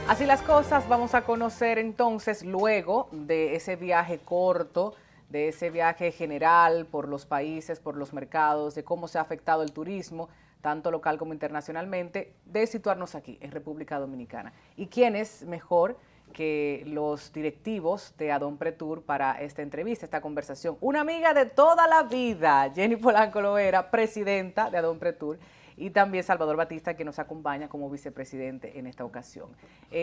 Así las cosas, vamos a conocer entonces, luego de ese viaje corto, de ese viaje general por los países, por los mercados, de cómo se ha afectado el turismo, tanto local como internacionalmente, de situarnos aquí, en República Dominicana. ¿Y quién es mejor que los directivos de Adonpretour para esta entrevista, esta conversación? Una amiga de toda la vida, Jenny Polanco Lovera, presidenta de Adonpretour, y también Salvador Batista, que nos acompaña como vicepresidente en esta ocasión.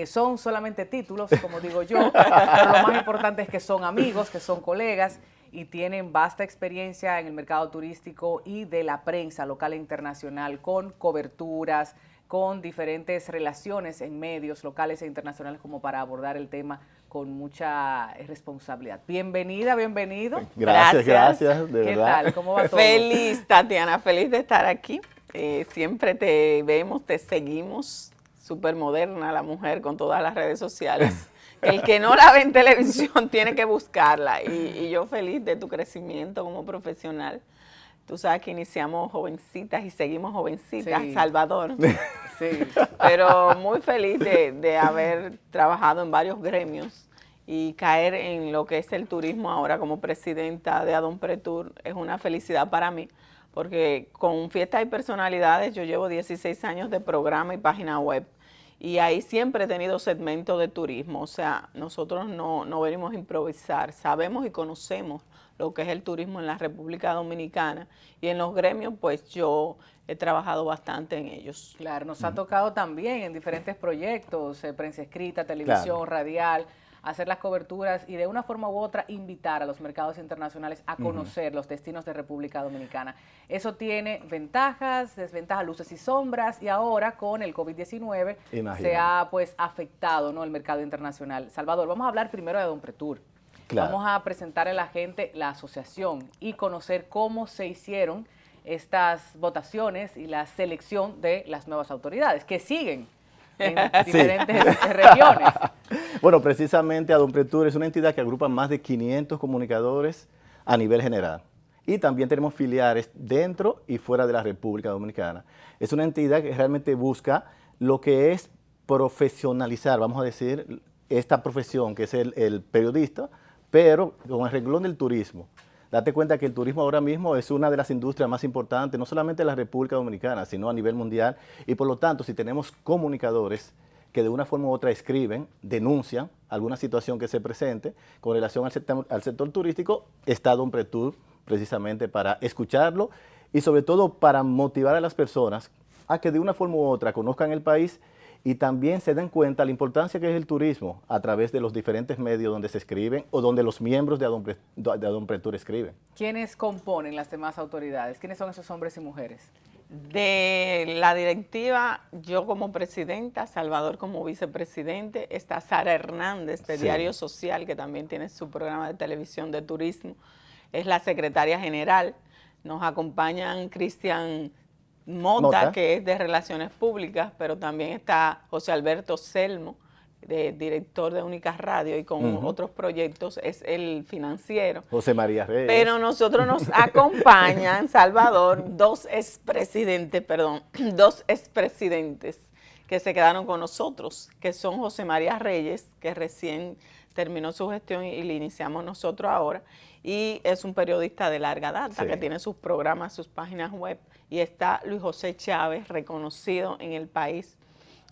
Son solamente títulos, como digo yo, pero lo más importante es que son amigos, que son colegas y tienen vasta experiencia en el mercado turístico y de la prensa local e internacional, con coberturas, con diferentes relaciones en medios locales e internacionales como para abordar el tema con mucha responsabilidad. Bienvenida, bienvenido. Gracias, de ¿Qué verdad. tal? ¿Cómo va todo? Feliz, Tatiana, feliz de estar aquí. Siempre te vemos, te seguimos, súper moderna la mujer con todas las redes sociales. El que no la ve en televisión tiene que buscarla y yo feliz de tu crecimiento como profesional. Tú sabes que iniciamos jovencitas y seguimos jovencitas, Sí. Salvador. Sí. Pero muy feliz de haber trabajado en varios gremios y caer en lo que es el turismo ahora como presidenta de Adonpretour es una felicidad para mí, porque con Fiestas y Personalidades yo llevo 16 años de programa y página web y ahí siempre he tenido segmentos de turismo, o sea, nosotros no venimos a improvisar, sabemos y conocemos lo que es el turismo en la República Dominicana y en los gremios pues yo he trabajado bastante en ellos. Claro, nos ha tocado también en diferentes proyectos, prensa escrita, televisión, Claro. radial, hacer las coberturas y de una forma u otra invitar a los mercados internacionales a conocer los destinos de República Dominicana. Eso tiene ventajas, desventajas, luces y sombras, y ahora con el COVID-19 se Imagínate. ha pues afectado, ¿no?, el mercado internacional. Salvador, vamos a hablar primero de Adonpretour. Claro. Vamos a presentar a la gente la asociación y conocer cómo se hicieron estas votaciones y la selección de las nuevas autoridades que siguen en diferentes regiones. Bueno, precisamente Adonpretour es una entidad que agrupa más de 500 comunicadores a nivel general. Y también tenemos filiales dentro y fuera de la República Dominicana. Es una entidad que realmente busca lo que es profesionalizar, vamos a decir, esta profesión que es el periodista, pero con el renglón del turismo. Date cuenta que el turismo ahora mismo es una de las industrias más importantes, no solamente de la República Dominicana, sino a nivel mundial. Y por lo tanto, si tenemos comunicadores que de una forma u otra escriben, denuncian alguna situación que se presente con relación al sector turístico, está Adonpretour precisamente para escucharlo y sobre todo para motivar a las personas a que de una forma u otra conozcan el país y también se den cuenta la importancia que es el turismo a través de los diferentes medios donde se escriben o donde los miembros de Adonpretour escriben. ¿Quiénes componen las demás autoridades? ¿Quiénes son esos hombres y mujeres? De la directiva, yo como presidenta, Salvador como vicepresidente, está Sara Hernández de Sí. Diario Social, que también tiene su programa de televisión de turismo, es la secretaria general. Nos acompañan Cristian Mota, que es de Relaciones Públicas, pero también está José Alberto Selmo, director de Única Radio y con otros proyectos, es el financiero. José María Reyes. Pero nosotros nos acompañan, Salvador, dos expresidentes que se quedaron con nosotros, que son José María Reyes, que recién terminó su gestión y le iniciamos nosotros ahora, y es un periodista de larga data, Sí. que tiene sus programas, sus páginas web, y está Luis José Chávez, reconocido en el país,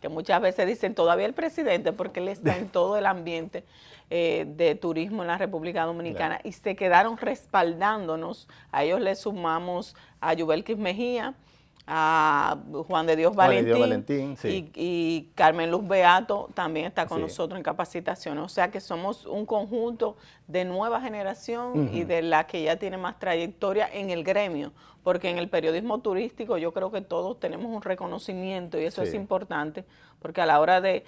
que muchas veces dicen todavía el presidente, porque él está en todo el ambiente de turismo en la República Dominicana, Claro. y se quedaron respaldándonos. A ellos le sumamos a Yubelkis Mejía, a Juan de Dios Juan de Valentín, Dios Valentín, sí. y Carmen Luz Beato también está con Sí. nosotros en capacitaciones. O sea que somos un conjunto de nueva generación y de la que ya tiene más trayectoria en el gremio, porque en el periodismo turístico yo creo que todos tenemos un reconocimiento y eso Sí. es importante, porque a la hora de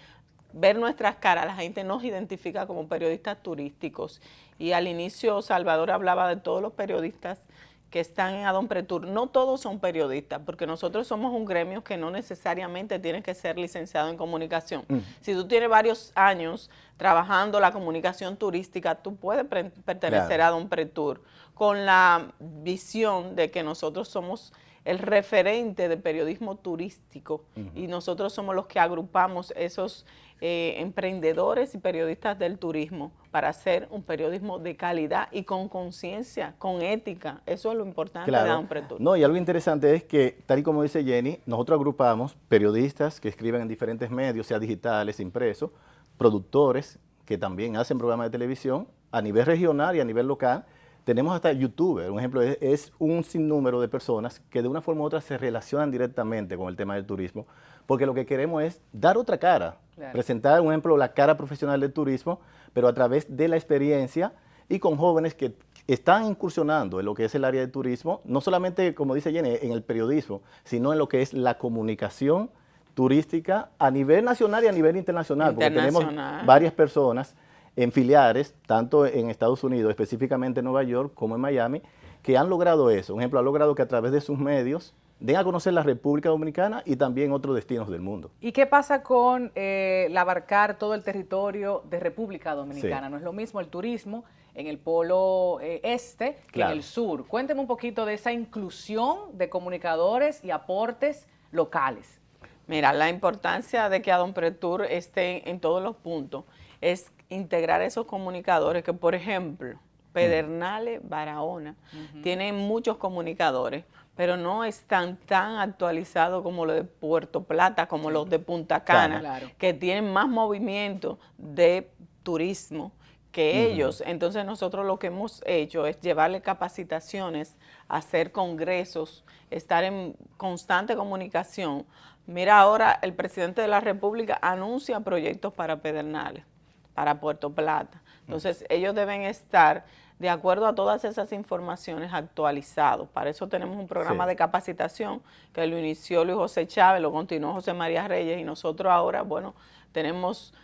ver nuestras caras, la gente nos identifica como periodistas turísticos. Y al inicio Salvador hablaba de todos los periodistas que están en Adonpretour. No todos son periodistas, porque nosotros somos un gremio que no necesariamente tiene que ser licenciado en comunicación. Si tú tienes varios años trabajando la comunicación turística, tú puedes pertenecer Claro. a Don Pretour con la visión de que nosotros somos el referente de periodismo turístico y nosotros somos los que agrupamos esos emprendedores y periodistas del turismo para hacer un periodismo de calidad y con conciencia, con ética. Eso es lo importante de Don Pretour. No, y algo interesante es que, tal y como dice Jenny, nosotros agrupamos periodistas que escriben en diferentes medios, sea digitales, impresos, productores que también hacen programas de televisión a nivel regional y a nivel local. Tenemos hasta youtubers, un ejemplo, es un sinnúmero de personas que de una forma u otra se relacionan directamente con el tema del turismo, porque lo que queremos es dar otra cara, presentar, un ejemplo, la cara profesional del turismo, pero a través de la experiencia y con jóvenes que están incursionando en lo que es el área de turismo, no solamente, como dice Jenny, en el periodismo, sino en lo que es la comunicación turística a nivel nacional y a nivel internacional, porque tenemos varias personas en filiales, tanto en Estados Unidos, específicamente en Nueva York, como en Miami, que han logrado eso. Un ejemplo, han logrado que a través de sus medios den a conocer la República Dominicana y también otros destinos del mundo. ¿Y qué pasa con el abarcar todo el territorio de República Dominicana? No es lo mismo el turismo en el polo este que en el sur. Cuénteme un poquito de esa inclusión de comunicadores y aportes locales. Mira, la importancia de que Don Pretour esté en todos los puntos es integrar esos comunicadores que, por ejemplo, Pedernales, Barahona, tienen muchos comunicadores, pero no están tan actualizados como los de Puerto Plata, como los de Punta Cana, que tienen más movimiento de turismo que ellos. Entonces nosotros lo que hemos hecho es llevarle capacitaciones, hacer congresos, estar en constante comunicación. Mira, ahora el presidente de la República anuncia proyectos para Pedernales, para Puerto Plata. Entonces ellos deben estar de acuerdo a todas esas informaciones actualizados. Para eso tenemos un programa de capacitación que lo inició Luis José Chávez, lo continuó José María Reyes y nosotros ahora, bueno, tenemos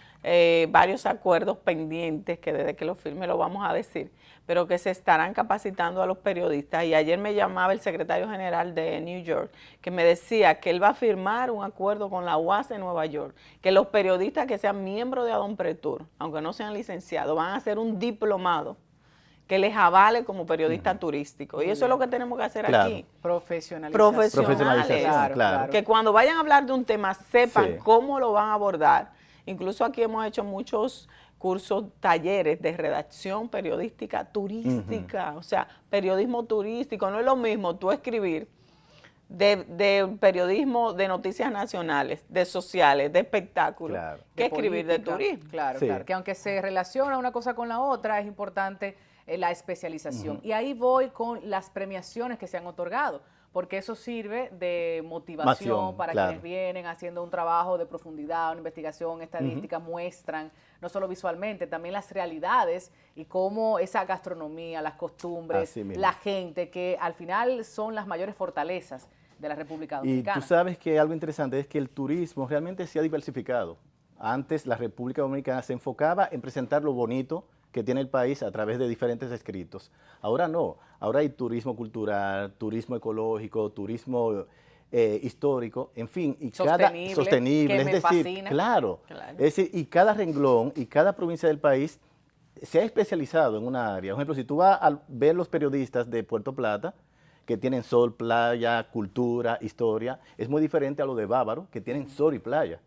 varios acuerdos pendientes que desde que lo firme lo vamos a decir, pero que se estarán capacitando a los periodistas. Y ayer me llamaba el secretario general de New York, que me decía que él va a firmar un acuerdo con la UAS de Nueva York, que los periodistas que sean miembros de Don Pretour, aunque no sean licenciados, van a hacer un diplomado que les avale como periodista turístico. Y eso es lo que tenemos que hacer aquí. Profesionalización. Claro. Que cuando vayan a hablar de un tema sepan cómo lo van a abordar. Incluso aquí hemos hecho muchos cursos, talleres de redacción periodística turística, o sea, periodismo turístico. No es lo mismo tú escribir de periodismo de noticias nacionales, de sociales, de espectáculos, que escribir de turismo. Claro, que aunque se relaciona una cosa con la otra, es importante la especialización. Y ahí voy con las premiaciones que se han otorgado, porque eso sirve de motivación para quienes vienen haciendo un trabajo de profundidad, una investigación estadística, muestran, no solo visualmente, también las realidades y cómo esa gastronomía, las costumbres, la gente, que al final son las mayores fortalezas de la República Dominicana. Y tú sabes que algo interesante es que el turismo realmente se ha diversificado. Antes la República Dominicana se enfocaba en presentar lo bonito que tiene el país a través de diferentes escritos. Ahora no, ahora hay turismo cultural, turismo ecológico, turismo histórico, en fin, y sostenible, que es me decir, fascina. Claro, es decir, y cada renglón y cada provincia del país se ha especializado en una área. Por ejemplo, si tú vas a ver los periodistas de Puerto Plata, que tienen sol, playa, cultura, historia, es muy diferente a lo de Bávaro, que tienen sol y playa.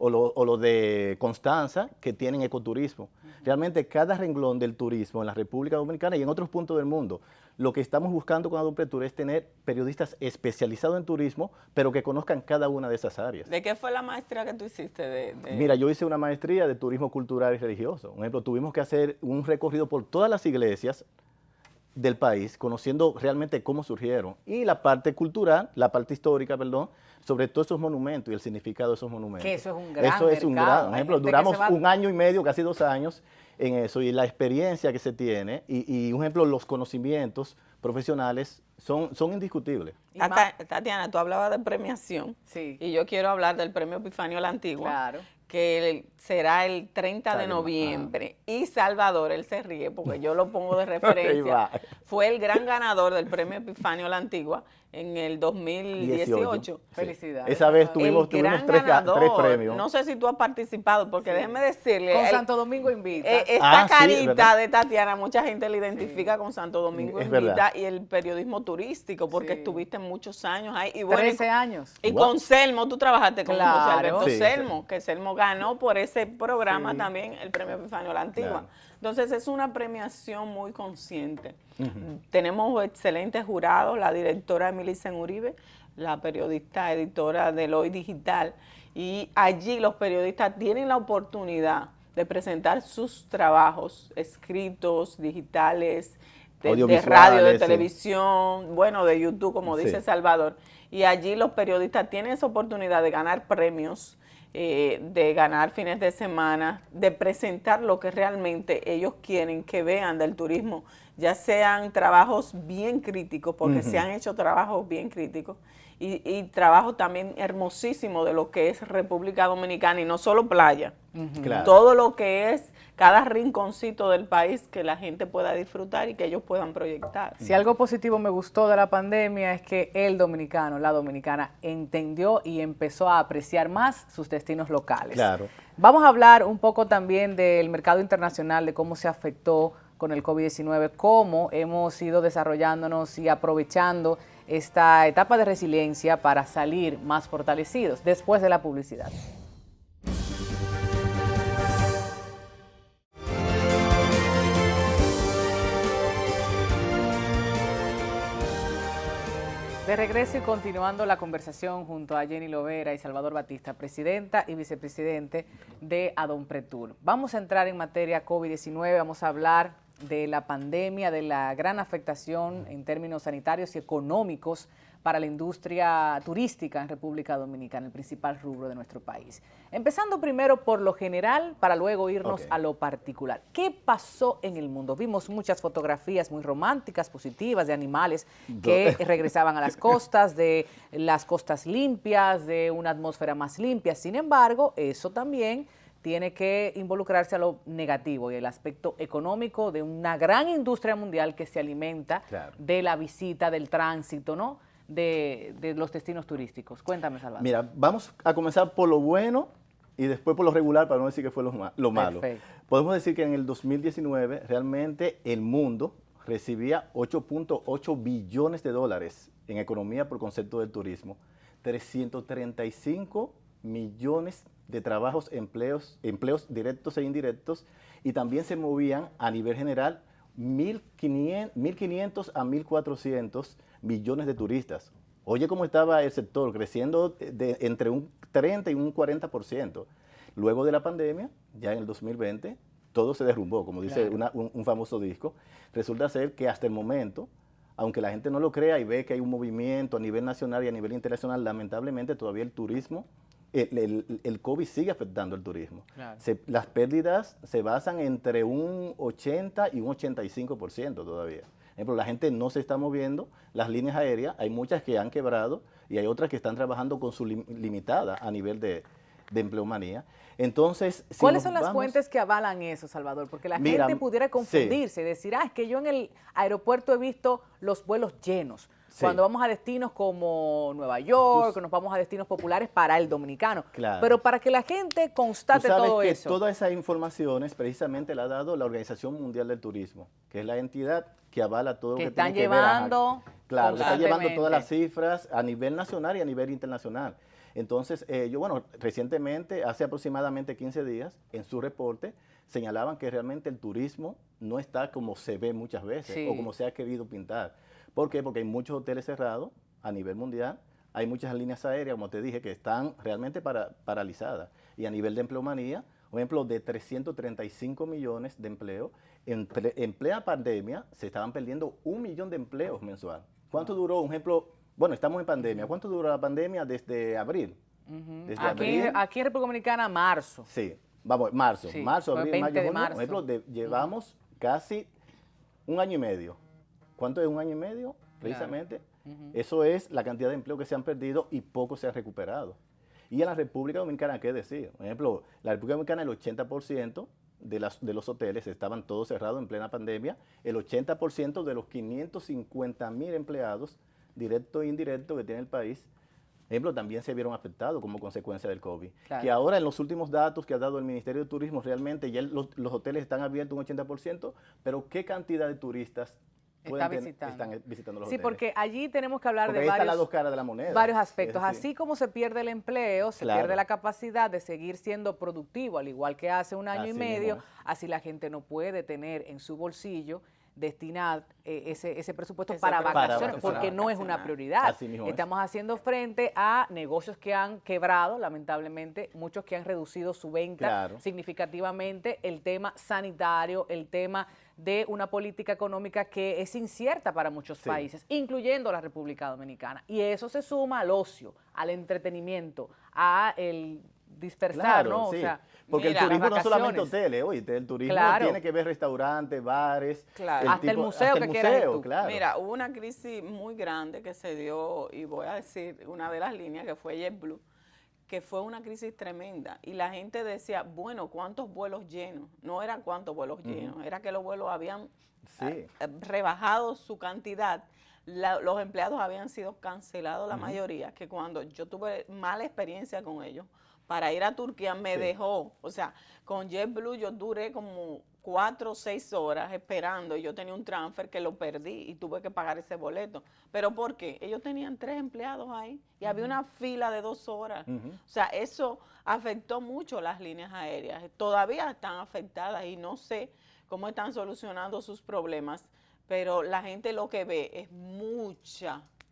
O lo de Constanza, que tienen ecoturismo. Realmente cada renglón del turismo en la República Dominicana y en otros puntos del mundo, lo que estamos buscando con Don Pretour es tener periodistas especializados en turismo, pero que conozcan cada una de esas áreas. ¿De qué fue la maestría que tú hiciste? Mira, yo hice una maestría de turismo cultural y religioso. Por ejemplo, tuvimos que hacer un recorrido por todas las iglesias del país, conociendo realmente cómo surgieron. Y la parte cultural, la parte histórica, perdón, sobre todos esos monumentos y el significado de esos monumentos. Que eso es un gran Eso es un gran, por ejemplo, duramos un año y medio, casi 2 años en eso, y la experiencia que se tiene, y un ejemplo, los conocimientos profesionales son indiscutibles. Tatiana, tú hablabas de premiación, y yo quiero hablar del Premio Epifanio La Antigua, que será el 30 de noviembre, y Salvador, él se ríe porque yo lo pongo de referencia, fue el gran ganador del Premio Epifanio La Antigua, en el 2018. Felicidades. Esa vez El tuvimos gran tres ganador, premios. no sé si tú has participado, porque déjeme decirle, Con Santo Domingo Invita. esta Sí, carita ¿verdad? de Tatiana, mucha gente la identifica con Santo Domingo Es Invita verdad. y el periodismo turístico, porque Sí. estuviste muchos años ahí. Y bueno, 13 años. y Wow. con Selmo, tú trabajaste con Claro. José Alberto Sí, Selmo, que Selmo ganó por ese programa Sí. también el Premio Epifanio La Antigua. Claro. Entonces es una premiación muy consciente. Tenemos excelentes jurados, la directora Emily Uribe, la periodista editora del Hoy Digital, y allí los periodistas tienen la oportunidad de presentar sus trabajos escritos, digitales, de radio, de Audiovisuales, televisión, bueno, de YouTube, como Sí. dice Salvador. Y allí los periodistas tienen esa oportunidad de ganar premios, de ganar fines de semana, de presentar lo que realmente ellos quieren que vean del turismo, ya sean trabajos bien críticos, porque se han hecho trabajos bien críticos, y trabajos también hermosísimos de lo que es República Dominicana, y no solo playa, Claro. todo lo que es cada rinconcito del país que la gente pueda disfrutar y que ellos puedan proyectar. Si algo positivo me gustó de la pandemia es que el dominicano, la dominicana, entendió y empezó a apreciar más sus destinos locales. Claro. Vamos a hablar un poco también del mercado internacional, de cómo se afectó con el COVID-19, cómo hemos ido desarrollándonos y aprovechando esta etapa de resiliencia para salir más fortalecidos después de la publicidad. De regreso y continuando la conversación junto a Jenny Lovera y Salvador Batista, presidenta y vicepresidente de Adonpretur. Vamos a entrar en materia COVID-19, vamos a hablar de la pandemia, de la gran afectación en términos sanitarios y económicos para la industria turística en República Dominicana, el principal rubro de nuestro país. Empezando primero por lo general, para luego irnos a lo particular. ¿Qué pasó en el mundo? Vimos muchas fotografías muy románticas, positivas, de animales que regresaban a las costas, de las costas limpias, de una atmósfera más limpia. Sin embargo, eso también tiene que involucrarse a lo negativo y el aspecto económico de una gran industria mundial que se alimenta de la visita, del tránsito, ¿no?, de los destinos turísticos. Cuéntame, Salvador. Mira, vamos a comenzar por lo bueno y después por lo regular para no decir que fue lo malo. Perfecto. Podemos decir que en el 2019 realmente el mundo recibía 8.8 billones de dólares en economía por concepto del turismo, 335 millones de trabajos, empleos directos e indirectos, y también se movían a nivel general 1.500 a 1.400 millones de turistas. Oye, cómo estaba el sector creciendo entre un 30 y un 40%. Luego de la pandemia, ya en el 2020, todo se derrumbó, como dice un famoso disco. Resulta ser que hasta el momento, aunque la gente no lo crea y ve que hay un movimiento a nivel nacional y a nivel internacional, lamentablemente todavía el turismo, el COVID sigue afectando el turismo. Claro. Las pérdidas se basan entre un 80 y un 85% todavía. Por ejemplo, la gente no se está moviendo, las líneas aéreas, hay muchas que han quebrado y hay otras que están trabajando con su limitada a nivel de empleomanía. Entonces, si ¿cuáles son las fuentes que avalan eso, Salvador? Porque la gente pudiera confundirse y decir, es que yo en el aeropuerto he visto los vuelos llenos. Sí. Cuando vamos a destinos como Nueva York, nos vamos a destinos populares para el dominicano. Claro. Pero para que la gente constate todo eso. Todas esas informaciones precisamente la ha dado la Organización Mundial del Turismo, que es la entidad que avala todo lo que están tiene que ver. Llevando. Claro, que están llevando todas las cifras a nivel nacional y a nivel internacional. Entonces, recientemente, hace aproximadamente 15 días, en su reporte, señalaban que realmente el turismo no está como se ve muchas veces o como se ha querido pintar. ¿Por qué? Porque hay muchos hoteles cerrados a nivel mundial, hay muchas líneas aéreas, como te dije, que están realmente paralizadas. Y a nivel de empleomanía, por ejemplo, de 335 millones de empleos, en plena pandemia se estaban perdiendo 1 millón de empleos mensual. ¿Cuánto duró, un ejemplo? Bueno, estamos en pandemia. ¿Cuánto duró la pandemia desde abril? Desde aquí en República Dominicana, marzo. Sí, vamos, marzo, abril, mayo, junio. Marzo. Por ejemplo, llevamos casi un año y medio. ¿Cuánto es un año y medio? Precisamente. Eso es la cantidad de empleo que se han perdido y poco se ha recuperado. Y en la República Dominicana, ¿qué decir? Por ejemplo, la República Dominicana, el 80% de los hoteles estaban todos cerrados en plena pandemia. El 80% de los 550,000 empleados directo e indirecto que tiene el país, por ejemplo, también se vieron afectados como consecuencia del COVID. Claro. Que ahora en los últimos datos que ha dado el Ministerio de Turismo, realmente ya los hoteles están abiertos un 80%, pero ¿qué cantidad de turistas están visitando los Sí, hoteles? porque allí tenemos que hablar Porque de ahí están las dos caras de la moneda. varios aspectos. Es decir, Así como se pierde el empleo, se Claro. pierde la capacidad de seguir siendo productivo, al igual que hace un año y Así medio, mismo es. así la gente no puede tener en su bolsillo destinar ese presupuesto Ese para presupuesto vacaciones, para porque no es una vacacionar. prioridad. Así mismo es. Estamos haciendo frente a negocios que han quebrado, lamentablemente, muchos que han reducido su venta Claro. significativamente, el tema sanitario, el tema de una política económica que es incierta para muchos Sí. países, incluyendo la República Dominicana. Y eso se suma al ocio, al entretenimiento, a el dispersar, Claro, ¿no? sí. O sea, porque mira, el turismo las no es solamente vacaciones. hoteles, oye, el turismo Claro. tiene que ver restaurantes, bares, Claro. Hasta el museo que quieras ir tú. claro. Mira, hubo una crisis muy grande que se dio, y voy a decir una de las líneas que fue JetBlue, que fue una crisis tremenda. Y la gente decía, bueno, ¿cuántos vuelos llenos? No era cuántos vuelos llenos, era que los vuelos habían Sí. rebajado su cantidad. Los empleados habían sido cancelados, la mayoría, que cuando yo tuve mala experiencia con ellos, para ir a Turquía me Sí. dejó, o sea, con JetBlue yo duré como 4 o 6 horas esperando y yo tenía un transfer que lo perdí y tuve que pagar ese boleto. ¿Pero por qué? Ellos tenían 3 empleados ahí y había una fila de 2 horas. Ujú. O sea, eso afectó mucho las líneas aéreas. Todavía están afectadas y no sé cómo están solucionando sus problemas, pero la gente lo que ve es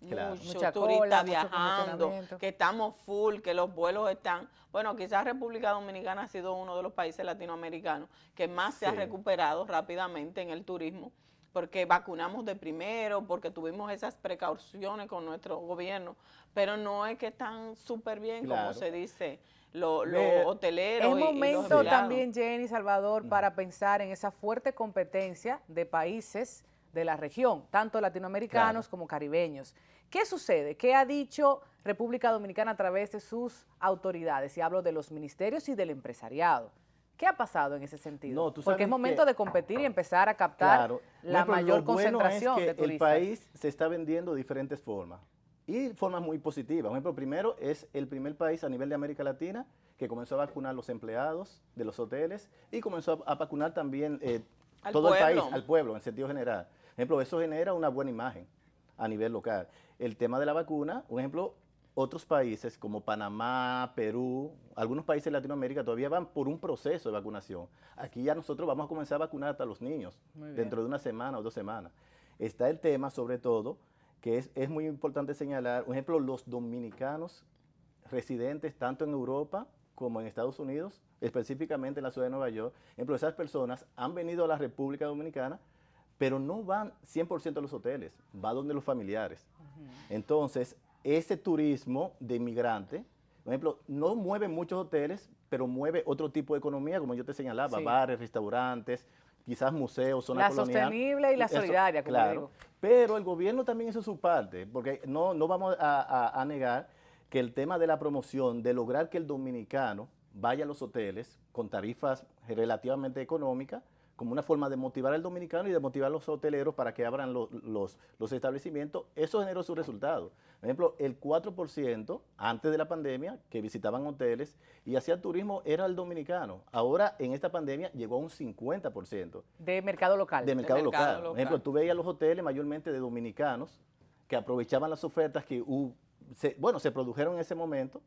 Claro. mucho Mucha turista cola, mucho viajando, congestionamiento. que estamos full, que los vuelos están... Bueno, quizás República Dominicana ha sido uno de los países latinoamericanos que más se ha Sí. recuperado rápidamente en el turismo, porque vacunamos de primero, porque tuvimos esas precauciones con nuestro gobierno, pero no es que están súper bien, como Claro. se dice, los Ve, hoteleros Es y los momento empleados. también, Jenny, Salvador, para pensar en esa fuerte competencia de países de la región, tanto latinoamericanos Claro. como caribeños. ¿Qué sucede? ¿Qué ha dicho República Dominicana a través de sus autoridades? Y hablo de los ministerios y del empresariado. ¿Qué ha pasado en ese sentido? No, tú Porque es sabes momento que- de competir y empezar a captar Claro. la Por ejemplo, mayor lo bueno concentración es que de el turistas. país se está vendiendo de diferentes formas y formas muy positivas. Por ejemplo, primero es el primer país a nivel de América Latina que comenzó a vacunar los empleados de los hoteles y comenzó a vacunar también Al todo el pueblo. país, al pueblo en sentido general. Por ejemplo, eso genera una buena imagen a nivel local. El tema de la vacuna, por ejemplo, otros países como Panamá, Perú, algunos países de Latinoamérica todavía van por un proceso de vacunación. Aquí ya nosotros vamos a comenzar a vacunar hasta los niños Muy bien. dentro de una semana o 2 semanas. Está el tema, sobre todo, que es muy importante señalar, por ejemplo, los dominicanos residentes tanto en Europa como en Estados Unidos, específicamente en la ciudad de Nueva York. Por ejemplo, esas personas han venido a la República Dominicana, pero no van 100% a los hoteles, va donde los familiares. Entonces, ese turismo de inmigrante, por ejemplo, no mueve muchos hoteles, pero mueve otro tipo de economía, como yo te señalaba, Sí. bares, restaurantes, quizás museos, zona La colonial. sostenible y la Eso, solidaria, como claro. digo. Pero el gobierno también hizo su parte, porque no vamos a negar que el tema de la promoción, de lograr que el dominicano vaya a los hoteles con tarifas relativamente económicas, como una forma de motivar al dominicano y de motivar a los hoteleros para que abran los establecimientos, eso generó su resultado. Por ejemplo, el 4% antes de la pandemia que visitaban hoteles y hacían turismo era el dominicano. Ahora, en esta pandemia, llegó a un 50% De mercado local. de mercado, mercado local. local. Por ejemplo, tú veías los hoteles mayormente de dominicanos que aprovechaban las ofertas que se produjeron en ese momento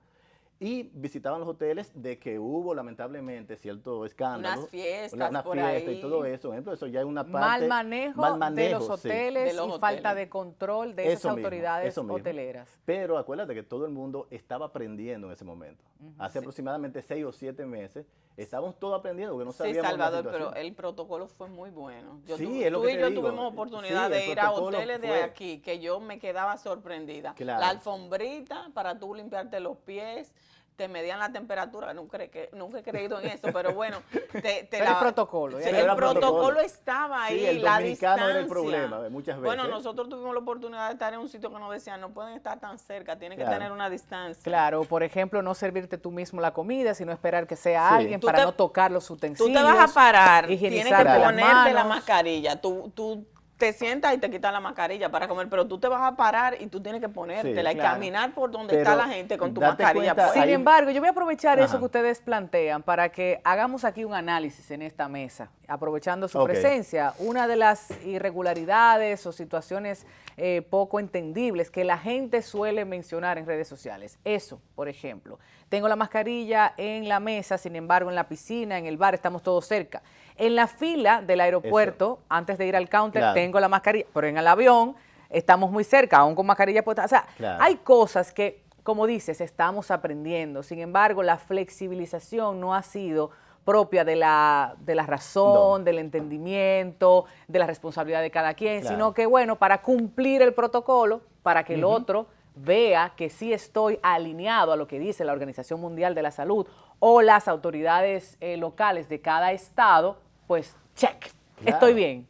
y visitaban los hoteles de que hubo lamentablemente cierto escándalo. Unas fiestas una por fiesta ahí. y todo eso. Por ejemplo, eso ya es una Mal parte... manejo de los sí. hoteles De los y hoteles. falta de control de esas Eso mismo, autoridades eso mismo. hoteleras. Pero acuérdate que todo el mundo estaba aprendiendo en ese momento. Hace aproximadamente 6 o 7 meses, estábamos todos aprendiendo, porque no Sí, sabíamos la Salvador, pero situación. el protocolo fue muy bueno. Sí, es lo Tú que y te yo digo. tuvimos oportunidad Sí, de el ir a protocolo hoteles de fue- aquí, que yo me quedaba sorprendida. Claro. La alfombrita para tú limpiarte los pies, te medían la temperatura, nunca he creído en eso, pero bueno. Pero el protocolo, Sí, ya el era protocolo protocolo. estaba ahí, Sí, el la dominicano distancia. era el problema, muchas veces. Bueno, nosotros tuvimos la oportunidad de estar en un sitio que nos decían, no pueden estar tan cerca, tienen que Claro. tener una distancia. Claro, por ejemplo, no servirte tú mismo la comida, sino esperar que sea Sí. alguien Tú para te- no tocar los tú utensilios. te vas a parar, tienes que higienizarte las ponerte la manos. mascarilla. Tú te sientas y te quitas la mascarilla para comer, pero tú te vas a parar y tú tienes que ponértela y claro. caminar por donde Pero está la gente con tu date mascarilla. cuenta, puesta. Sin embargo, yo voy a aprovechar eso Ajá. que ustedes plantean para que hagamos aquí un análisis en esta mesa, aprovechando su Ok. presencia. Una de las irregularidades o situaciones poco entendibles que la gente suele mencionar en redes sociales. Eso, por ejemplo. Tengo la mascarilla en la mesa, sin embargo, en la piscina, en el bar, estamos todos cerca. En la fila del aeropuerto, antes de ir al counter, Claro. tengo la mascarilla, pero en el avión estamos muy cerca, aún con mascarilla puesta. O sea, Claro. hay cosas que, como dices, estamos aprendiendo. Sin embargo, la flexibilización no ha sido propia de la razón, No. del entendimiento, de la responsabilidad de cada quien, Claro. sino que, bueno, para cumplir el protocolo, para que el otro vea que sí estoy alineado a lo que dice la Organización Mundial de la Salud o las autoridades locales de cada estado, pues, check, Claro. estoy bien.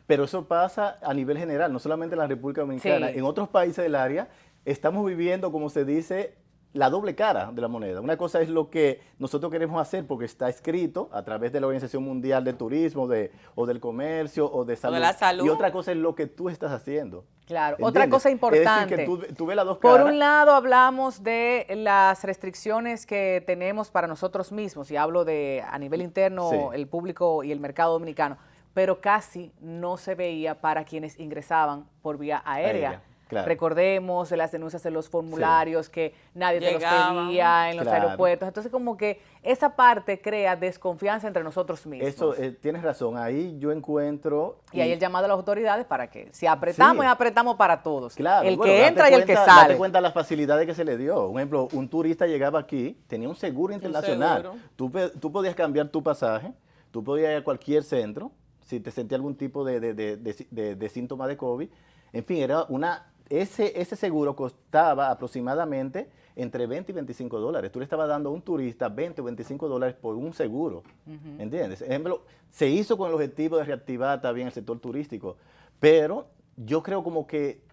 Pero eso pasa a nivel general, no solamente en la República Dominicana. Sí. En otros países del área estamos viviendo, como se dice, la doble cara de la moneda. Una cosa es lo que nosotros queremos hacer porque está escrito a través de la Organización Mundial de Turismo o del Comercio o de salud. la salud. Y otra cosa es lo que tú estás haciendo. Claro, ¿Entiendes? otra cosa importante. Es decir, que tú ves las dos Por caras. un lado hablamos de las restricciones que tenemos para nosotros mismos, y hablo de a nivel interno, Sí. el público y el mercado dominicano, pero casi no se veía para quienes ingresaban por vía aérea. Aérea, claro. Recordemos de las denuncias de los formularios que nadie te los Llegaban. pedía en los Claro. aeropuertos. Entonces, como que esa parte crea desconfianza entre nosotros mismos. Eso, tienes razón. Ahí yo encuentro... y ahí el llamado a las autoridades para que si apretamos, Sí. apretamos para todos. Claro, el bueno, que date entra y el que cuenta- sale. Date cuenta de las facilidades que se le dio. Por ejemplo, un turista llegaba aquí, tenía un seguro internacional. seguro. Tú podías cambiar tu pasaje, tú podías ir a cualquier centro, si te sentías algún tipo de síntoma de COVID. En fin, ese seguro costaba aproximadamente entre 20 y 25 dólares. Tú le estabas dando a un turista 20 o 25 dólares por un seguro. ¿Entiendes? Ejemplo, se hizo con el objetivo de reactivar también el sector turístico, pero yo creo como que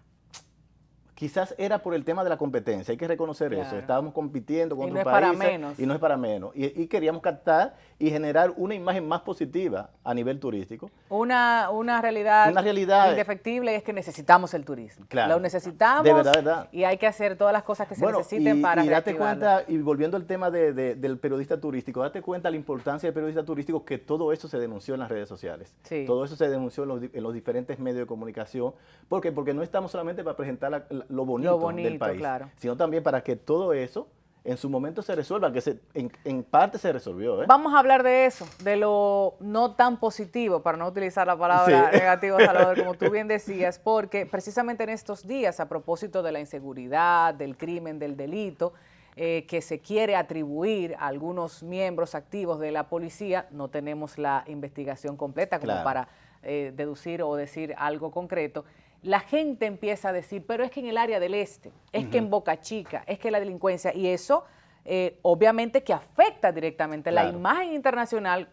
quizás era por el tema de la competencia, hay que reconocer eso. Claro. Estábamos compitiendo con Y no otros es para países menos. y no es para menos. Y queríamos captar y generar una imagen más positiva a nivel turístico. Una realidad, Una realidad. indefectible es que necesitamos el turismo. Claro. Lo necesitamos De verdad. y hay que hacer todas las cosas que se necesiten para y date reactivarlo. cuenta, y volviendo al tema del periodista turístico, date cuenta la importancia del periodista turístico, que todo eso se denunció en las redes sociales. Sí. Todo eso se denunció en los diferentes medios de comunicación. ¿Por qué? Porque no estamos solamente para presentar lo bonito del país, claro. sino también para que todo eso en su momento se resuelva, que en parte se resolvió. Vamos a hablar de eso, de lo no tan positivo, para no utilizar la palabra Sí. negativo, Salvador, como tú bien decías, porque precisamente en estos días, a propósito de la inseguridad, del crimen, del delito, que se quiere atribuir a algunos miembros activos de la policía, no tenemos la investigación completa como Claro. para deducir o decir algo concreto. La gente empieza a decir, pero es que en el área del este, es que en Boca Chica, es que la delincuencia, y eso obviamente que afecta directamente la Claro. imagen internacional,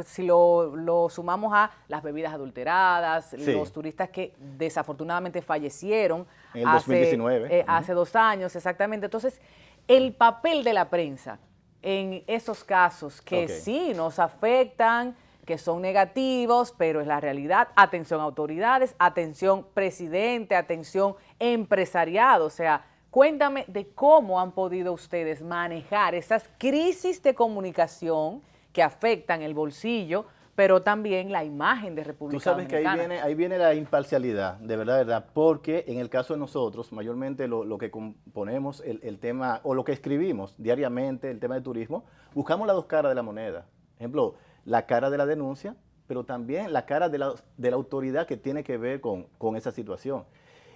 si lo sumamos a las bebidas adulteradas, Sí. los turistas que desafortunadamente fallecieron En el 2019. hace 2 años, exactamente. Entonces, el papel de la prensa en esos casos que Ok. sí nos afectan, que son negativos, pero es la realidad. Atención autoridades, atención presidente, atención empresariado. O sea, cuéntame de cómo han podido ustedes manejar esas crisis de comunicación que afectan el bolsillo, pero también la imagen de República Tú sabes que Dominicana. ahí viene la imparcialidad, de verdad, porque en el caso de nosotros, mayormente lo que componemos el tema, o lo que escribimos diariamente, el tema de turismo, buscamos las dos caras de la moneda. Por ejemplo, la cara de la denuncia, pero también la cara de la autoridad que tiene que ver con esa situación.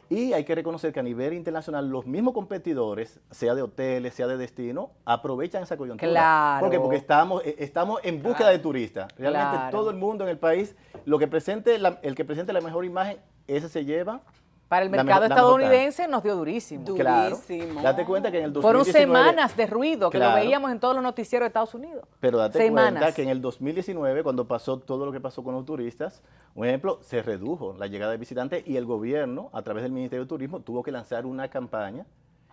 Y hay que reconocer que a nivel internacional los mismos competidores, sea de hoteles, sea de destino, aprovechan esa coyuntura. Claro. ¿Por qué? Porque estamos en búsqueda de turistas. Realmente Claro. todo el mundo en el país, el que presente la mejor imagen, ese se lleva. Para el la mercado mejor- la mejor estadounidense nos dio durísimo. Claro. Durísimo. Date cuenta que en el 2019... Fueron semanas de ruido que lo Claro. veíamos en todos los noticieros de Estados Unidos. Pero date Semanas. cuenta que en el 2019, cuando pasó todo lo que pasó con los turistas, un ejemplo, se redujo la llegada de visitantes y el gobierno, a través del Ministerio de Turismo, tuvo que lanzar una campaña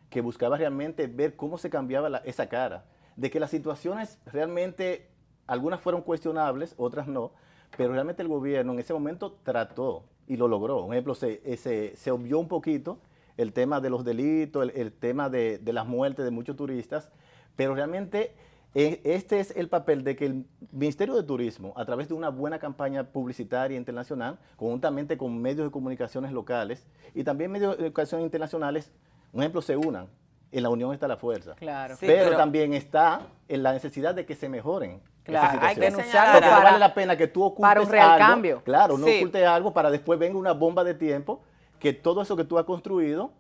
que buscaba realmente ver cómo se cambiaba esa cara. De que las situaciones realmente, algunas fueron cuestionables, otras no, pero realmente el gobierno en ese momento trató y lo logró. Por ejemplo, se obvió un poquito el tema de los delitos, el tema de las muertes de muchos turistas, pero realmente este es el papel de que el Ministerio de Turismo, a través de una buena campaña publicitaria internacional, conjuntamente con medios de comunicaciones locales y también medios de comunicación internacionales, un ejemplo, se unan. En la unión está la fuerza. Claro. Sí, pero también está en la necesidad de que se mejoren. Claro, hay que denunciarlo Porque no para, vale la pena que tú ocultes para un real algo, cambio. claro, no Sí. ocultes algo para después venga una bomba de tiempo que todo eso que tú has construido,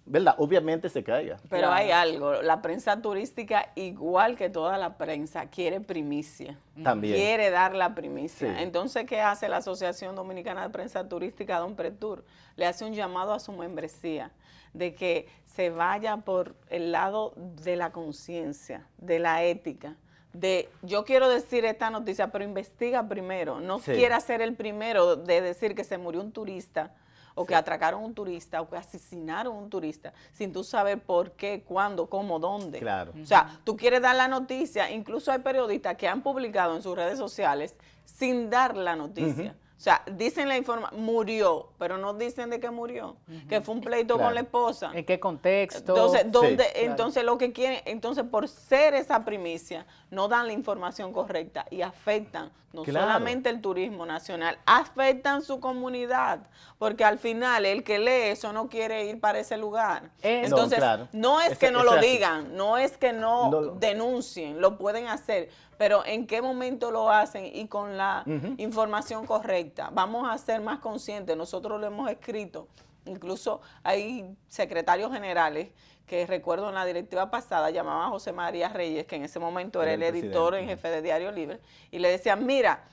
¿verdad? Obviamente se caiga. Pero Claro. hay algo, la prensa turística, igual que toda la prensa, quiere primicia. También. Quiere dar la primicia. Sí. Entonces, ¿qué hace la Asociación Dominicana de Prensa Turística, Don Pretur? Le hace un llamado a su membresía de que se vaya por el lado de la conciencia, de la ética, de yo quiero decir esta noticia, pero investiga primero. No Sí. quiera ser el primero de decir que se murió un turista, o que Sí. atracaron a un turista, o que asesinaron a un turista, sin tú saber por qué, cuándo, cómo, dónde. Claro. O sea, tú quieres dar la noticia, incluso hay periodistas que han publicado en sus redes sociales sin dar la noticia. O sea, dicen la información, murió, pero no dicen de qué murió, que fue un pleito Claro. con la esposa. ¿En qué contexto? Entonces, ¿dónde? Sí, claro. Entonces lo que quieren, entonces por ser esa primicia, no dan la información correcta y afectan no Claro. solamente el turismo nacional, afectan su comunidad, porque al final el que lee eso no quiere ir para ese lugar. Es- Entonces, No, claro. no es Eso- que no eso lo es así. digan, no es que no No lo- denuncien, lo pueden hacer, pero en qué momento lo hacen y con la Ujú. información correcta. Vamos a ser más conscientes, nosotros lo hemos escrito, incluso hay secretarios generales que recuerdo en la directiva pasada llamaban a José María Reyes, que en ese momento era el editor en jefe de Diario Libre, y le decían, mira,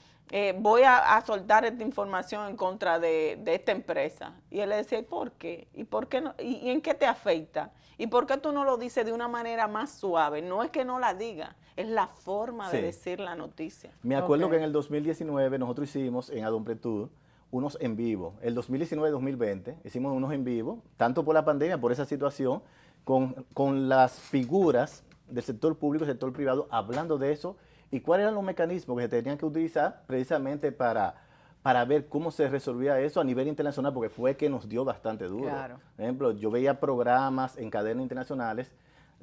voy a soltar esta información en contra de esta empresa. Y él le decía, ¿y por qué? ¿Y por qué no? ¿Y en qué te afecta? ¿Y por qué tú no lo dices de una manera más suave? No es que no la diga, es la forma de Sí. decir la noticia. Me acuerdo Ok. que en el 2019 nosotros hicimos en Adonpretur unos en vivo. El 2019-2020 hicimos unos en vivo, tanto por la pandemia, por esa situación, con las figuras del sector público y sector privado hablando de eso y cuáles eran los mecanismos que se tenían que utilizar precisamente para ver cómo se resolvía eso a nivel internacional, porque fue que nos dio bastante duro. Claro. Por ejemplo, yo veía programas en cadenas internacionales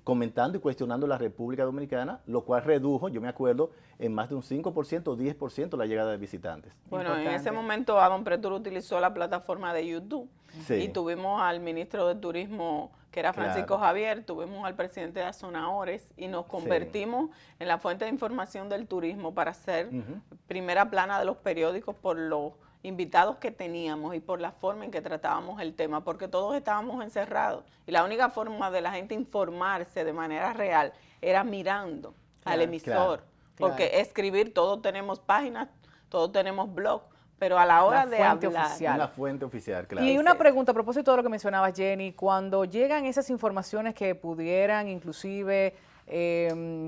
comentando y cuestionando la República Dominicana, lo cual redujo, yo me acuerdo, en más de un 5% o 10% la llegada de visitantes. Bueno, en Importante. ese momento Adon Pretur utilizó la plataforma de YouTube Sí. y tuvimos al ministro de Turismo, que era Francisco Claro. Javier, tuvimos al presidente de Azonadores y nos convertimos en la fuente de información del turismo para ser Ujú. primera plana de los periódicos por los invitados que teníamos y por la forma en que tratábamos el tema, porque todos estábamos encerrados y la única forma de la gente informarse de manera real era mirando al Claro, emisor, claro. porque escribir, todos tenemos páginas, todos tenemos blog, pero a la hora La de fuente hablar, oficial. Una fuente oficial, claro. Y Ese una es. pregunta a propósito de lo que mencionabas, Jenny, cuando llegan esas informaciones que pudieran inclusive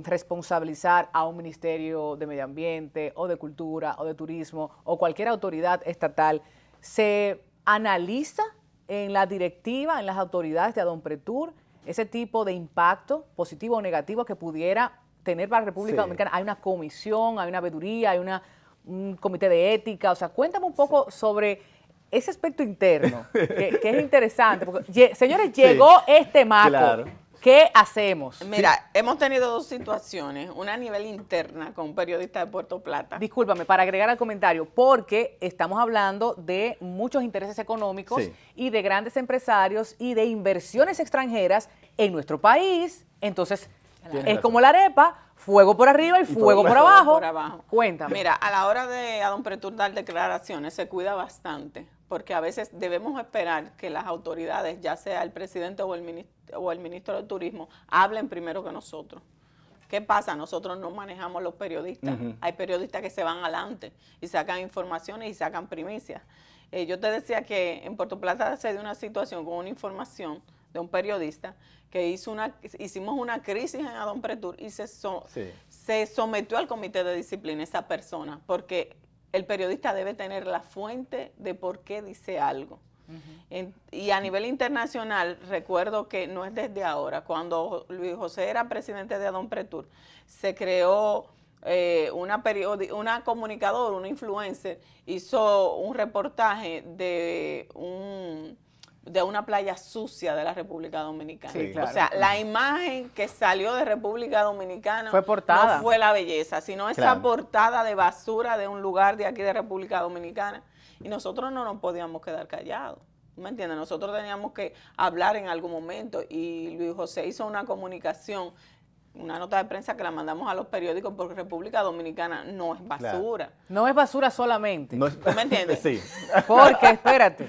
responsabilizar a un ministerio de medio ambiente o de cultura o de turismo o cualquier autoridad estatal, ¿se analiza en la directiva, en las autoridades de Adonpretur, ese tipo de impacto positivo o negativo que pudiera tener para la República Sí. Dominicana? ¿Hay una comisión, hay una veeduría, hay un comité de ética? O sea, cuéntame un poco sobre ese aspecto interno, que es interesante, porque, señores, llegó este maco, Claro. ¿qué hacemos? mira, hemos tenido dos situaciones, una a nivel interna con un periodista de Puerto Plata. Discúlpame, para agregar al comentario, porque estamos hablando de muchos intereses económicos Sí. y de grandes empresarios y de inversiones extranjeras en nuestro país. Entonces, Tienes es razón. como la arepa, fuego por arriba y fuego por abajo. Por abajo. Cuéntame. Mira, a la hora de Adonpretur dar declaraciones se cuida bastante, porque a veces debemos esperar que las autoridades, ya sea el presidente o el ministro de Turismo, hablen primero que nosotros. ¿Qué pasa? Nosotros no manejamos los periodistas. Ujú. Hay periodistas que se van adelante y sacan informaciones y sacan primicias. Yo te decía que en Puerto Plata se dio una situación con una información de un periodista que hicimos una crisis en Adonpretur y Sí. se sometió al comité de disciplina esa persona, porque el periodista debe tener la fuente de por qué dice algo. Y a nivel internacional, recuerdo que no es desde ahora, cuando Luis José era presidente de Adonpretur, se creó una comunicadora, una influencer, hizo un reportaje de una playa sucia de la República Dominicana. Sí, claro. O sea, la imagen que salió de República Dominicana Fue portada. no fue la belleza, sino esa Claro. portada de basura de un lugar de aquí de República Dominicana. Y nosotros no nos podíamos quedar callados. ¿Me entiendes? Nosotros teníamos que hablar en algún momento y Luis José hizo una comunicación, una nota de prensa que la mandamos a los periódicos porque República Dominicana no es basura. No es basura solamente. No es- ¿Tú me entiendes? Sí. Porque, espérate,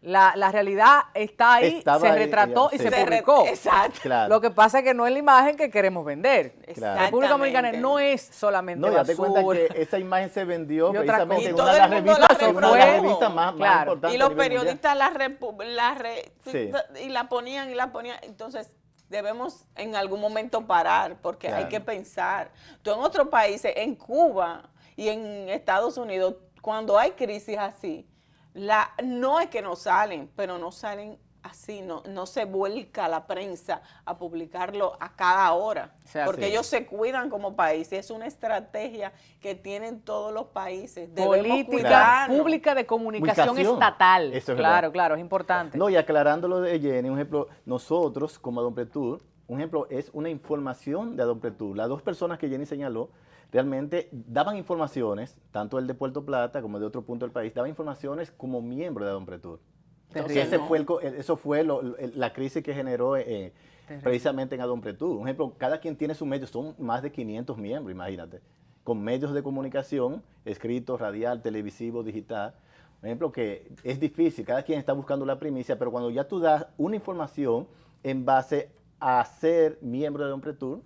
la realidad está ahí, Estaba se ahí, retrató y sí. se publicó. Exacto. Claro. Lo que pasa es que no es la imagen que queremos vender. Claro. República Dominicana Exactamente. no es solamente No, date cuenta basura. que esa imagen se vendió Y otra precisamente cosa. en Y una todo de el las mundo la revistas, en una de las reflejó. revistas más Claro. importantes. Y a los nivel mundial. periodistas Sí. y la ponían. Entonces, debemos en algún momento parar porque Claro. hay que pensar. Tú en otros países, en Cuba y en Estados Unidos, cuando hay crisis así, no es que no salen, pero no salen así, no se vuelca la prensa a publicarlo a cada hora, O sea, porque sí. ellos se cuidan como país y es una estrategia que tienen todos los países. Debemos Política cuidarnos. pública de comunicación Comunicación. estatal. Eso es claro, verdad. claro, es importante. No, y aclarando lo de Jenny, un ejemplo, nosotros como Adonpretur, un ejemplo es una información de Adonpretur. Las dos personas que Jenny señaló realmente daban informaciones, tanto el de Puerto Plata como de otro punto del país, daban informaciones como miembro de Adonpretur. Terrible. Que eso fue la crisis que generó precisamente en Adonpretur. Un ejemplo, cada quien tiene su medio, son más de 500 miembros, imagínate, con medios de comunicación, escrito, radial, televisivo, digital. Un ejemplo que es difícil, cada quien está buscando la primicia, pero cuando ya tú das una información en base a ser miembro de Adonpretur,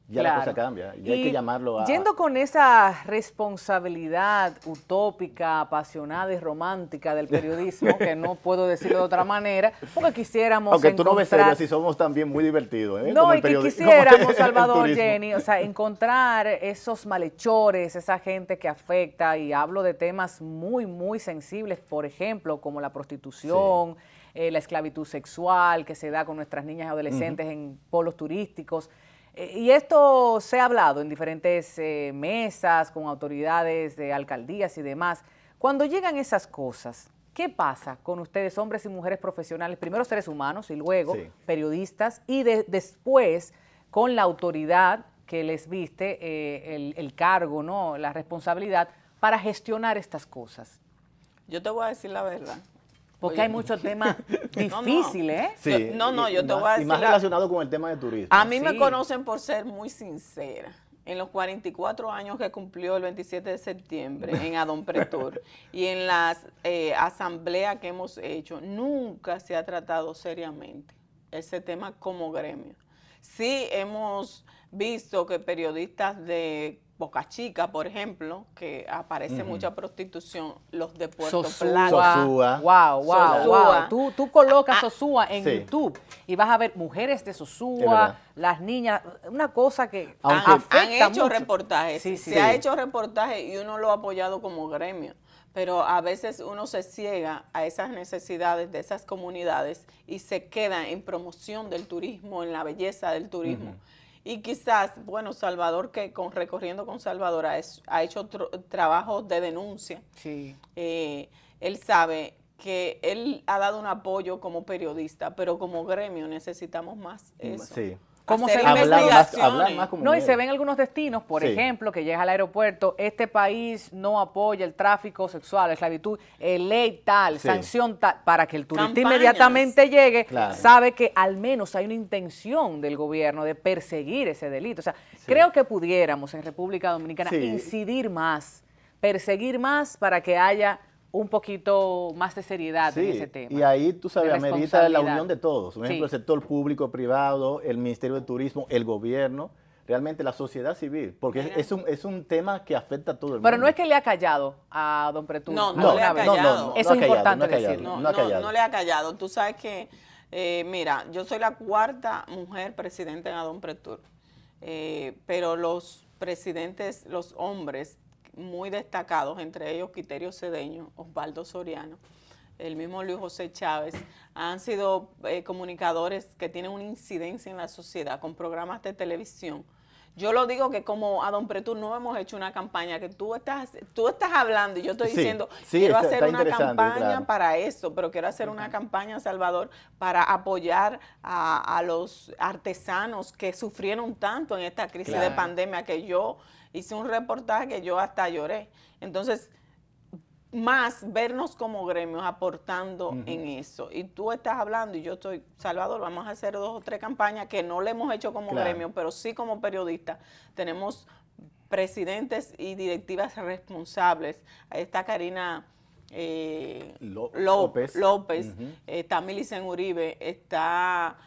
ya la cosa cambia. Ya hay que llamarlo a... Yendo con esa responsabilidad utópica, apasionada y romántica del periodismo, que no puedo decirlo de otra manera, porque quisiéramos Aunque tú no ves encontrar... serio, si somos también muy divertidos. ¿eh? No, Como y el que periodi- como quisiéramos, el Salvador, turismo. Jenny, o sea, encontrar esos malhechores, esa gente que afecta, y hablo de temas muy, muy sensibles, por ejemplo, como la prostitución, la esclavitud sexual que se da con nuestras niñas y adolescentes en polos turísticos. Y esto se ha hablado en diferentes mesas, con autoridades de alcaldías y demás. Cuando llegan esas cosas, ¿qué pasa con ustedes, hombres y mujeres profesionales, primero seres humanos y luego Sí. periodistas, y después con la autoridad que les viste el cargo, ¿no?, la responsabilidad para gestionar estas cosas? Yo te voy a decir la verdad. Porque Oye, hay muchos temas No, no. difíciles, ¿eh? Sí, yo te voy a y decir más la- relacionado con el tema de turismo. A mí me Sí. conocen por ser muy sincera. En los 44 años que cumplió el 27 de septiembre en Adonpretur y en las asambleas que hemos hecho, nunca se ha tratado seriamente ese tema como gremio. Sí hemos visto que periodistas de Boca Chica, por ejemplo, que aparece mucha prostitución, los de Puerto Plata. Sosúa. Wow, wow, Sosúa. wow. Tú colocas Sosúa en Sí. YouTube y vas a ver mujeres de Es Sosúa, verdad. las niñas, una cosa que Aunque- afecta Han hecho mucho. reportajes, Sí, sí. se ha hecho reportajes y uno lo ha apoyado como gremio, pero a veces uno se ciega a esas necesidades de esas comunidades y se queda en promoción del turismo, en la belleza del turismo. Y quizás, bueno, Salvador, que recorriendo con Salvador ha hecho trabajos de denuncia. Sí. Él sabe que él ha dado un apoyo como periodista, pero como gremio necesitamos más eso. Sí. ¿Cómo Hacer se ve? Hablar más como No, y medio. se ven algunos destinos, por Sí. ejemplo, que llegas al aeropuerto, este país no apoya el tráfico sexual, la esclavitud, ley tal, Sí. sanción tal, para que el turista Campañas. inmediatamente llegue, Claro. sabe que al menos hay una intención del gobierno de perseguir ese delito. O sea, Sí. creo que pudiéramos en República Dominicana Sí. incidir más, perseguir más para que haya un poquito más de seriedad en ese tema. Y ahí, tú sabes, de amerita la responsabilidad. unión de todos. Por ejemplo, Sí. el sector público, privado, el Ministerio de Turismo, el gobierno, realmente la sociedad civil, porque Mira. es un tema que afecta a todo el mundo. Pero no es que le ha callado a don Pretur. No, No, le ha alguna vez. callado. Eso no es ha callado, importante no ha callado. decirlo. No, ha callado. no le ha callado. Tú sabes que, mira, yo soy la cuarta mujer presidenta en Adonpretur, pero los presidentes, los hombres muy destacados, entre ellos Quiterio Cedeño, Osvaldo Soriano, el mismo Luis José Chávez, han sido comunicadores que tienen una incidencia en la sociedad con programas de televisión. Yo lo digo que como Adonpretur no hemos hecho una campaña, que tú estás hablando y yo estoy Sí, diciendo, sí, quiero está hacer una interesante, campaña claro. para eso, pero quiero hacer una campaña, Salvador, para apoyar a los artesanos que sufrieron tanto en esta crisis de Claro. pandemia, que yo hice un reportaje que yo hasta lloré. Entonces, más vernos como gremios aportando en eso. Y tú estás hablando y yo estoy, Salvador, vamos a hacer 2 o 3 campañas que no le hemos hecho como Claro. gremio, pero sí como periodistas. Tenemos presidentes y directivas responsables. Ahí está Karina López, está Milicen Uribe, está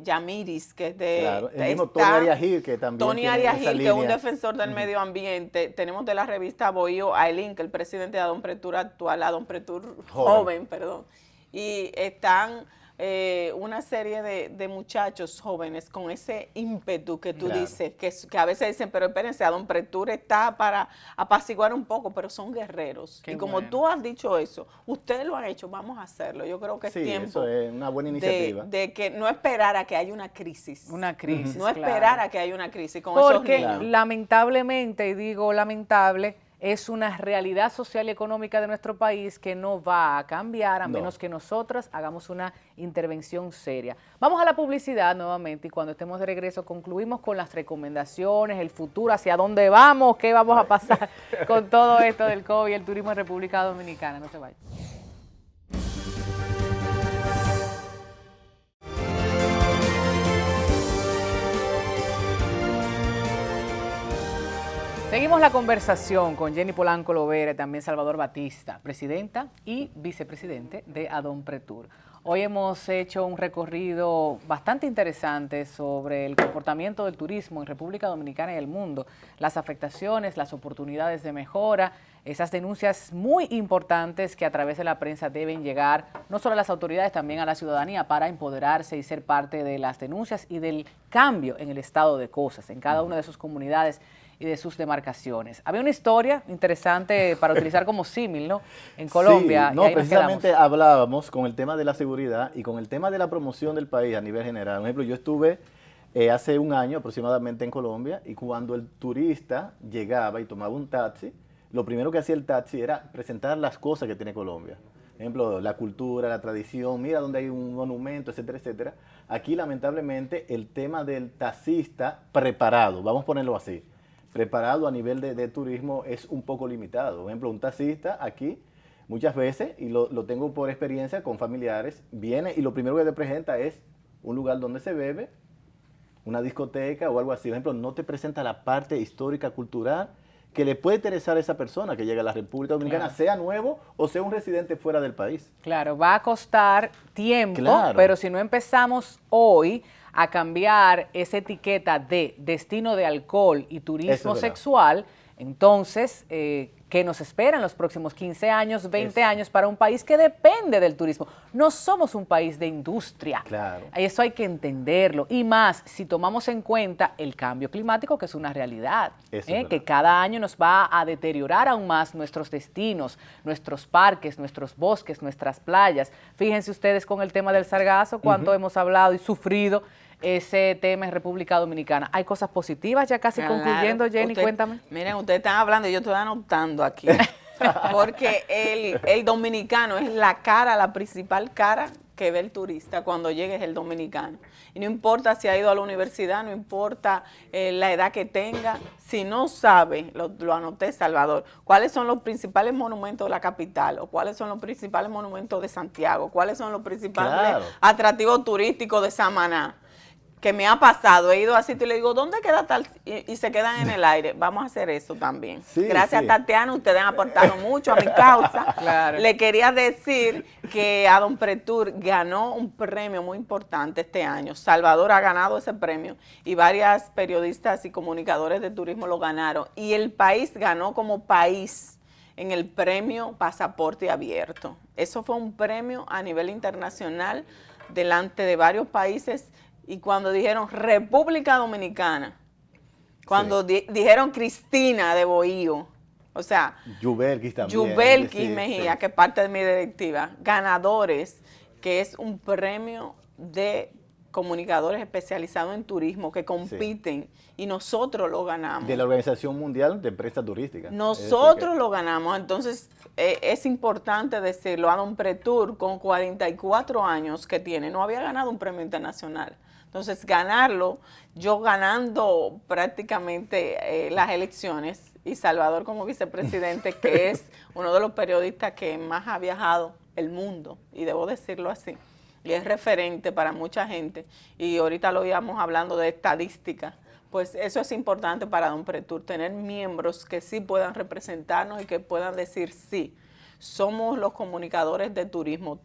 Yamiris, que es de... Claro, el mismo está Tony Arias Gil, que también Tony tiene Arias esa Gil, que es un línea. defensor del medio ambiente. Tenemos de la revista Bohío a Elín, que es el presidente de Adonpretur actual, Adonpretur joven, perdón. Y están una serie de muchachos jóvenes con ese ímpetu que tú Claro. dices, que a veces dicen, pero espérense, Adonpretur está para apaciguar un poco, pero son guerreros. Qué y como bueno. tú has dicho eso, ustedes lo han hecho, vamos a hacerlo. Yo creo que es Sí, tiempo eso es una buena iniciativa. de que no esperar a que haya una crisis. Una crisis, No claro. esperar a que haya una crisis con esos Porque niños. lamentablemente, y digo lamentable, es una realidad social y económica de nuestro país que no va a cambiar a No. menos que nosotras hagamos una intervención seria. Vamos a la publicidad nuevamente y cuando estemos de regreso concluimos con las recomendaciones, el futuro, hacia dónde vamos, qué vamos a pasar con todo esto del COVID y el turismo en República Dominicana. No se vayan. Seguimos la conversación con Jenny Polanco Lovera y también Salvador Batista, presidenta y vicepresidente de Adonpretur. Hoy hemos hecho un recorrido bastante interesante sobre el comportamiento del turismo en República Dominicana y el mundo, las afectaciones, las oportunidades de mejora, esas denuncias muy importantes que a través de la prensa deben llegar no solo a las autoridades, también a la ciudadanía para empoderarse y ser parte de las denuncias y del cambio en el estado de cosas en cada una de sus comunidades y de sus demarcaciones. Había una historia interesante para utilizar como símil, ¿no? En Colombia. Sí, y no, ahí nos precisamente quedamos. hablábamos con el tema de la seguridad y con el tema de la promoción del país a nivel general. Por ejemplo, yo estuve hace un año aproximadamente en Colombia y cuando el turista llegaba y tomaba un taxi, lo primero que hacía el taxi era presentar las cosas que tiene Colombia. Por ejemplo, la cultura, la tradición, mira donde hay un monumento, etcétera, etcétera. Aquí, lamentablemente, el tema del taxista preparado, vamos a ponerlo así, preparado a nivel de turismo es un poco limitado. Por ejemplo, un taxista aquí muchas veces, y lo tengo por experiencia con familiares, viene y lo primero que te presenta es un lugar donde se bebe, una discoteca o algo así. Por ejemplo, no te presenta la parte histórica, cultural, que le puede interesar a esa persona que llega a la República Dominicana, Claro. sea nuevo o sea un residente fuera del país. Claro, va a costar tiempo, Claro. pero si no empezamos hoy a cambiar esa etiqueta de destino de alcohol y turismo Eso es verdad. sexual, entonces, ¿qué nos espera en los próximos 15 años, 20 años para un país que depende del turismo? No somos un país de industria. Claro. Eso hay que entenderlo. Y más, si tomamos en cuenta el cambio climático, que es una realidad, Eso es verdad. que cada año nos va a deteriorar aún más nuestros destinos, nuestros parques, nuestros bosques, nuestras playas. Fíjense ustedes con el tema del sargazo, cuánto hemos hablado y sufrido ese tema en República Dominicana. Hay cosas positivas, ya casi Claro. concluyendo, Jenny, cuéntame. Miren, ustedes están hablando y yo estoy anotando aquí. Porque el dominicano es la principal cara que ve el turista cuando llegue es el dominicano. Y no importa si ha ido a la universidad, no importa la edad que tenga, si no sabe, lo anoté, Salvador, cuáles son los principales monumentos de la capital, o cuáles son los principales monumentos de Santiago, cuáles son los principales Claro. atractivos turísticos de Samaná. Que me ha pasado, he ido así y le digo, ¿dónde queda tal? Y se quedan en el aire. Vamos a hacer eso también. Sí, Gracias, sí. Tatiana, ustedes han aportado mucho a mi causa. Claro. Le quería decir que Adonpretur ganó un premio muy importante este año. Salvador ha ganado ese premio y varias periodistas y comunicadores de turismo lo ganaron. Y el país ganó como país en el premio Pasaporte Abierto. Eso fue un premio a nivel internacional delante de varios países. Y cuando dijeron República Dominicana, cuando dijeron Cristina de Bohío, o sea, Yubelkis también. Yubelkis Sí, Mejía, sí. que es parte de mi directiva, ganadores, que es un premio de comunicadores especializados en turismo que compiten y nosotros lo ganamos. De la Organización Mundial de Empresas Turísticas. Nosotros lo ganamos, entonces es importante decirlo. ADOMPRETOUR, con 44 años que tiene, no había ganado un premio internacional. Entonces, ganarlo, yo ganando prácticamente las elecciones, y Salvador como vicepresidente, que es uno de los periodistas que más ha viajado el mundo, y debo decirlo así, y es referente para mucha gente, y ahorita lo íbamos hablando de estadística, pues eso es importante para ADOMPRETOUR, tener miembros que sí puedan representarnos y que puedan decir sí, somos los comunicadores de turismo,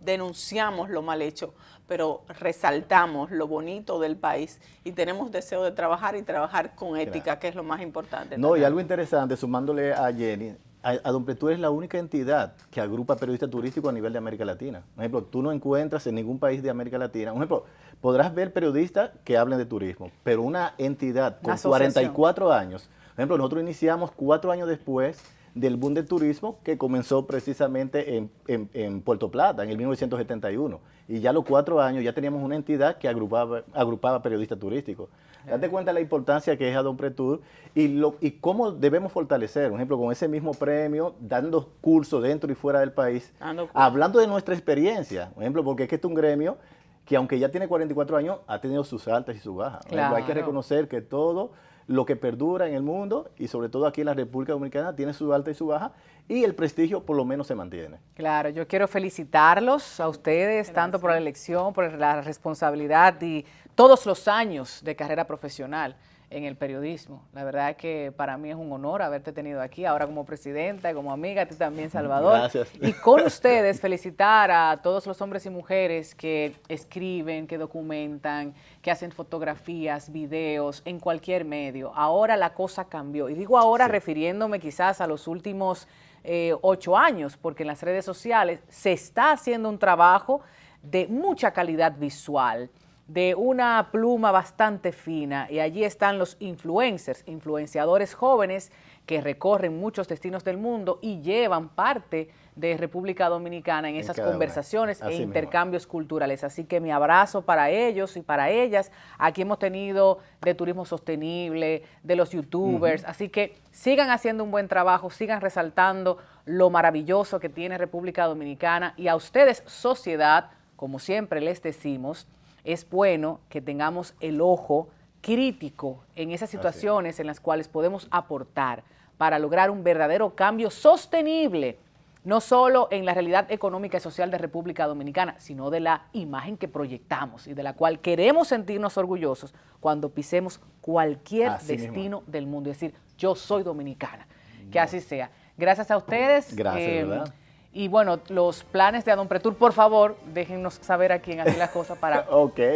denunciamos lo mal hecho, pero resaltamos lo bonito del país y tenemos deseo de trabajar y trabajar con ética, que es lo más importante. No, y algo interesante, sumándole a Jenny, ADOMPRETOUR es la única entidad que agrupa periodistas turísticos a nivel de América Latina. Por ejemplo, tú no encuentras en ningún país de América Latina, por ejemplo, podrás ver periodistas que hablen de turismo, pero una entidad con 44 años, por ejemplo, nosotros iniciamos 4 años después del boom del turismo que comenzó precisamente en Puerto Plata, en el 1971. Y ya a los 4 años ya teníamos una entidad que agrupaba periodistas turísticos. Date cuenta de la importancia que es ADOMPRETOUR y cómo debemos fortalecer, por ejemplo, con ese mismo premio, dando cursos dentro y fuera del país, hablando de nuestra experiencia, por ejemplo, porque es que este es un gremio que aunque ya tiene 44 años, ha tenido sus altas y sus bajas. Claro. Hay que reconocer que todo lo que perdura en el mundo y sobre todo aquí en la República Dominicana tiene su alta y su baja y el prestigio por lo menos se mantiene. Claro, yo quiero felicitarlos a ustedes. Gracias. Tanto por la elección, por la responsabilidad y todos los años de carrera profesional en el periodismo. La verdad es que para mí es un honor haberte tenido aquí, ahora como presidenta y como amiga, a ti también, Salvador. Gracias. Y con ustedes felicitar a todos los hombres y mujeres que escriben, que documentan, que hacen fotografías, videos, en cualquier medio. Ahora la cosa cambió. Y digo ahora refiriéndome quizás a los últimos 8 años, porque en las redes sociales se está haciendo un trabajo de mucha calidad visual, de una pluma bastante fina, y allí están los influencers, influenciadores jóvenes que recorren muchos destinos del mundo y llevan parte de República Dominicana en esas conversaciones e intercambios culturales. Así que mi abrazo para ellos y para ellas. Aquí hemos tenido de turismo sostenible, de los youtubers, así que sigan haciendo un buen trabajo, sigan resaltando lo maravilloso que tiene República Dominicana, y a ustedes, sociedad, como siempre les decimos, es bueno que tengamos el ojo crítico en esas situaciones en las cuales podemos aportar para lograr un verdadero cambio sostenible, no solo en la realidad económica y social de República Dominicana, sino de la imagen que proyectamos y de la cual queremos sentirnos orgullosos cuando pisemos cualquier destino del mundo. Es decir, yo soy dominicana, que así sea. Gracias a ustedes. Gracias, ¿verdad? Y bueno, los planes de ADOMPRETOUR, por favor, déjennos saber a quién hacer las cosas para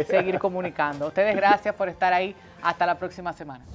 seguir comunicando. A ustedes gracias por estar ahí. Hasta la próxima semana.